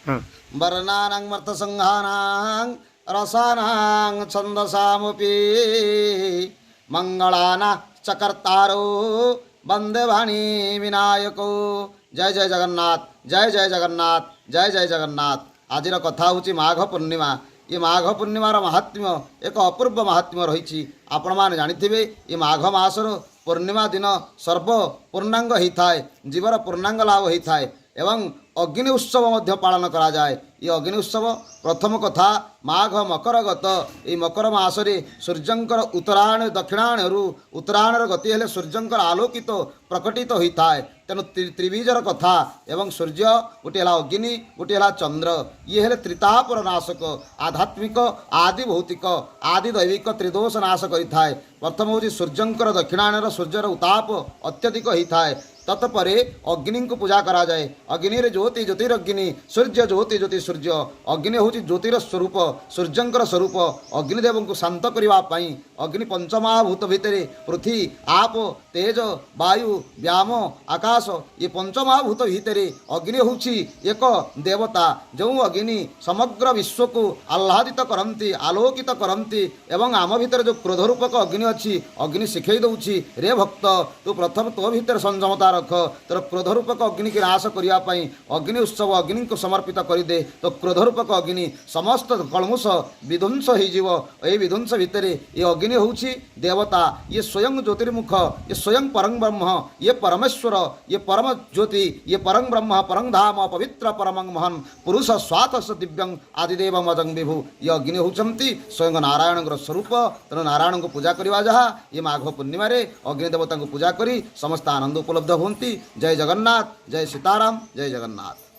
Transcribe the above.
वर्णानां मर्थसंहानां रसानां छन्दसामपि मंगलाना चकर्तारो वंदे वाणी विनायको। जय जय जगन्नाथ, जय जय जगन्नाथ, जय जय जगन्नाथ। आजिर कथा हूँ माघ पूर्णिमा। ये माघ पूर्णिमार महात्म्य एक अपूर्व महात्म्य रही। आपण मैंने जानिथिबे ये माघ मासर पूर्णिमा दिन सर्व पूर्णांग होता है, जीवर पूर्णांग लाभ होता है एवं अग्नि उत्सव मध्य पालन करा जाए। ये अग्नि उत्सव प्रथम कथा माघ मकर गत ये मकर मासरे सूर्यंकर उत्तरायण दक्षिणायण उत्तरायणर गति हेले सूर्यंकर आलोकित प्रकटित होता है। तेणु त्रिबीजर कथा एवं सूर्य गोटे है अग्नि गोटे है चंद्र ये हेले त्रितापर नाशक आध्यात्मिक आदि भौतिक आदि दैविक त्रिदोष नाश करता है। प्रथम हूँ सूर्यंकर दक्षिणायण सूर्यर उताप अत्यधिक होता है। तत्परे अग्नि को पूजा करा जाए। अग्नि ज्योति ज्योतिरग्नि सूर्य ज्योति ज्योति सूर्य। अग्नि हूँ ज्योतिर स्वरूप सूर्यंकर स्वरूप। अग्निदेव को शांत करने अग्नि पंचमहाभूत भितर पृथ्वी आप तेज वायु व्याम आकाश ये पंचमहाभूत भितर अग्नि हूँ एक देवता जो अग्नि समग्र विश्व को आह्लादित करती आलोकित करती एवं आम भितर जो क्रोध रूपक अग्नि अच्छी अग्नि शिखई दौची रे भक्त तू प्रथम तो भीतर संयमता रख तोर क्रोध रूपक अग्नि की नाश करने अग्नि उत्सव अग्नि को समर्पित करदे तो क्रोध रूपक अग्नि समस्त कलमुष विध्वंस हो विध्वंस भितर ये अग्नि हूँ देवता ये स्वयं ज्योतिर्मुख ये स्वयं परम ब्रह्म ये परमेश्वर ये परम ज्योति ये परम ब्रह्म परम धाम पवित्र परम महन पुरुष स्वातस दिव्यं आदिदेव मजंग विभु ये अग्नि होती स्वयं नारायण स्वरूप। तेणु नारायण को पूजा करवा जहाँ ये माघ पूर्णिमा अग्निदेवता को पूजा करी समस्त आनंद उपलब्ध होती। जय जगन्नाथ, जय सीताराम, जय जगन्नाथ।